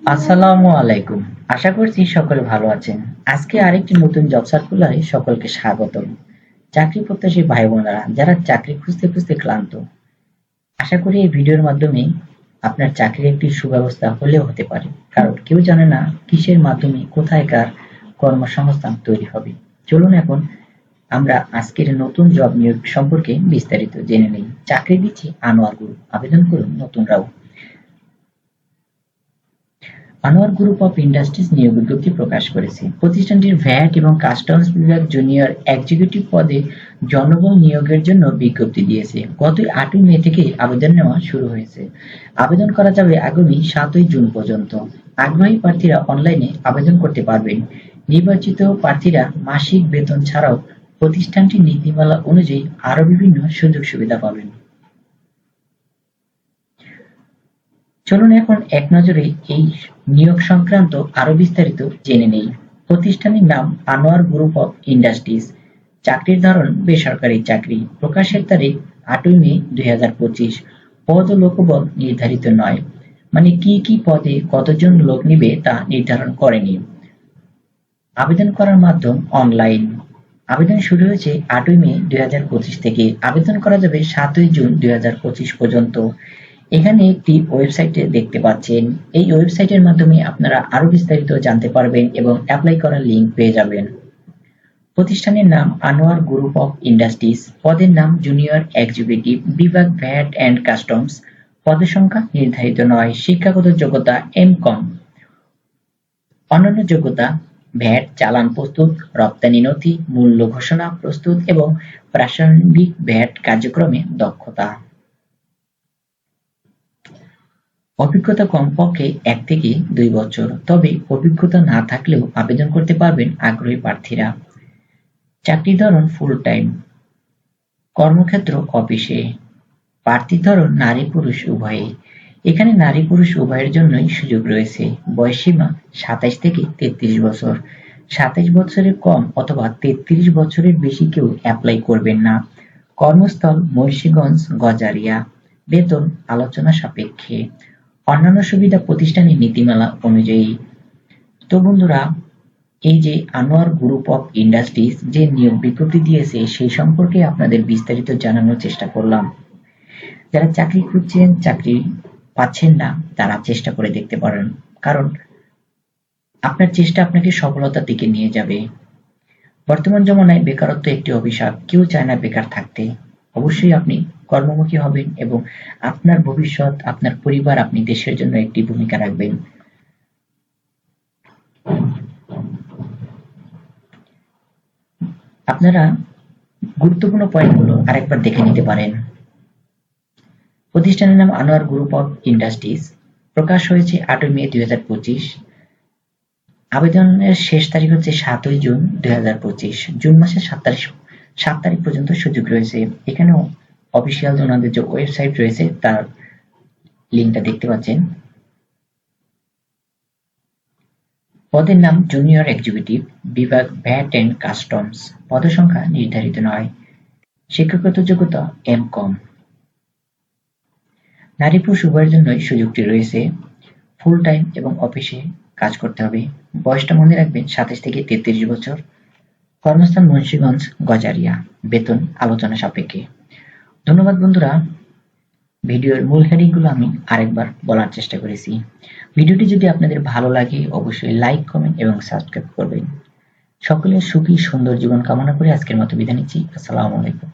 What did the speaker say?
আসসালামু আলাইকুম। আশা করছি সকলে ভালো আছেন। আজকে আরেকটি নতুন জব সার্কুলারে সকলকে স্বাগতম। চাকরি প্রত্যাশী ভাই বোনেরা যারা চাকরি খুঁজতে খুঁজতে ক্লান্ত, আশা করি এই ভিডিওর মাধ্যমে আপনার চাকরির একটি সুব্যবস্থা হলেও হতে পারে। কারণ কেউ জানে না কিসের মাধ্যমে কোথায়কার কর্মসংস্থান তৈরি হবে। চলুন এখন আমরা আজকের নতুন জব নিয়োগ সম্পর্কে বিস্তারিত জেনে নিই। চাকরি দিচ্ছে আনোয়ার গ্রুপ, আবেদন করুন নতুনরাও। আনোয়ার গ্রুপ অফ ইন্ডাস্ট্রিজ নিয়োগ বিজ্ঞপ্তি প্রকাশ করেছে। প্রতিষ্ঠানটির ভ্যাট এবং কাস্টমস বিভাগ জুনিয়র এক্সিকিউটিভ পদে জনবল নিয়োগের জন্য বিজ্ঞপ্তি দিয়েছে। গত 8ই মে থেকে আবেদন নেওয়া শুরু হয়েছে। আবেদন করা যাবে আগামী 7ই জুন পর্যন্ত। আগ্রহী প্রার্থীরা অনলাইনে আবেদন করতে পারবেন। নির্বাচিত প্রার্থীরা মাসিক বেতন ছাড়াও প্রতিষ্ঠানটির নীতিমালা অনুযায়ী আরও বিভিন্ন সুযোগ সুবিধা পাবেন। চলুন এখন এক নজরে এই নিয়োগ সংক্রান্ত আরো বিস্তারিত জেনে নেই। প্রতিষ্ঠানের নাম আনোয়ার গ্রুপ অফ ইন্ডাস্ট্রিজ। চাকরির ধরন বেসরকারি চাকরি। প্রকাশের তারিখ 8ই মে 2025। পদ ও লোকবল নির্ধারিত নয়। মানে কি পদে কতজন লোক নিবে তা নির্ধারণ করেনি। আবেদন করার মাধ্যম অনলাইন। আবেদন শুরু হয়েছে 8ই মে 2025 থেকে। আবেদন করা যাবে 7ই জুন 2025 পর্যন্ত। এখানে একটি ওয়েবসাইটে দেখতে পাচ্ছেন। এই ওয়েবসাইটের মাধ্যমে আপনারা আরো বিস্তারিত জানতে পারবেন এবং অ্যাপ্লাই করার লিঙ্ক পেয়ে যাবেন। প্রতিষ্ঠানের নাম আনোয়ার গ্রুপ অফ ইন্ডাস্ট্রিজ। পদের নাম জুনিয়র এক্সিকিউটিভ, বিভাগ ভ্যাট অ্যান্ড কাস্টমস। পদের সংখ্যা নির্ধারিত নয়। শিক্ষাগত যোগ্যতা এম.কম। অন্যান্য যোগ্যতা ভ্যাট চালান প্রস্তুত, রপ্তানি নথি, মূল্য ঘোষণা প্রস্তুত এবং প্রাসঙ্গিক ভ্যাট কার্যক্রমে দক্ষতা। অভিজ্ঞতা কমপক্ষে 1 থেকে 2 বছর। তবে অভিজ্ঞতা না থাকলেও আবেদন করতে পারবেন আগ্রহী প্রার্থীরা। চাকরির ধরন ফুল টাইম। কর্মক্ষেত্র অফিসে। প্রার্থীর ধরন নারী পুরুষ উভয়ই। এখানে নারী পুরুষ উভয়ের জন্যই সুযোগ রয়েছে। বয়সসীমা 27 থেকে 33 বছর। 27 বছরের কম অথবা 33 বছরের বেশি কেউ অ্যাপ্লাই করবেন না। কর্মস্থল মুন্সিগঞ্জ গজারিয়া। বেতন আলোচনা সাপেক্ষে। অন্যান্য সুবিধা প্রতিষ্ঠানের নীতিমালা অনুযায়ী। তো বন্ধুরা, এই যে আনোয়ার গ্রুপ অফ ইন্ডাস্ট্রিজ যে নিয়োগ বিজ্ঞপ্তি দিয়েছে সেই সম্পর্কে আপনাদের বিস্তারিত জানানোর চেষ্টা করলাম। যারা চাকরি খুঁজছেন, চাকরি পাচ্ছেন না, তারা চেষ্টা করে দেখতে পারেন। কারণ আপনার চেষ্টা আপনাকে সফলতার দিকে নিয়ে যাবে। বর্তমান জমানায় বেকারত্ব একটি অভিশাপ। কেউ চায় না বেকার থাকতে। অবশ্যই আপনি কর্মমুখী হবেন এবং আপনার ভবিষ্যৎ, আপনার পরিবার, আপনি দেশের জন্য একটি ভূমিকা রাখবেন। আপনারা গুরুত্বপূর্ণ পয়েন্টগুলো আরেকবার দেখে নিতে পারেন। প্রতিষ্ঠানের নাম আনোয়ার গ্রুপ অফ ইন্ডাস্ট্রিজ। প্রকাশ হয়েছে 8ই মে 2025। আবেদনের শেষ তারিখ হচ্ছে 7ই জুন 2025। জুন মাসের 7 তারিখ পর্যন্ত সুযোগ রয়েছে। এখানেও অফিসিয়াল ওনাদের যে ওয়েবসাইট রয়েছে তার লিঙ্কটা দেখতে পাচ্ছেন। পদের নাম জুনিয়র এক্সিকিউটিভ, বিভাগ ভ্যাট অ্যান্ড কাস্টমস। পদের সংখ্যা নির্ধারিত নয়। শিক্ষাগত যোগ্যতা এম.কম। নারী পুরুষ উভয়ের জন্যই সুযোগটি রয়েছে। ফুল টাইম এবং অফিসে কাজ করতে হবে। বয়সটা মনে রাখবেন 27 থেকে 33 বছর। কর্মস্থান মুন্সিগঞ্জ গজারিয়া। বেতন আলোচনা সাপেক্ষে। ধন্যবাদ বন্ধুরা। ভিডিওর মূল হেডিংগুলো আমি আরেকবার বলার চেষ্টা করেছি। ভিডিওটি যদি আপনাদের ভালো লাগে অবশ্যই লাইক, কমেন্ট এবং সাবস্ক্রাইব করবেন। সকলের সুখী সুন্দর জীবন কামনা করে আজকের মতো বিদায় নিচ্ছি। আসসালামু আলাইকুম।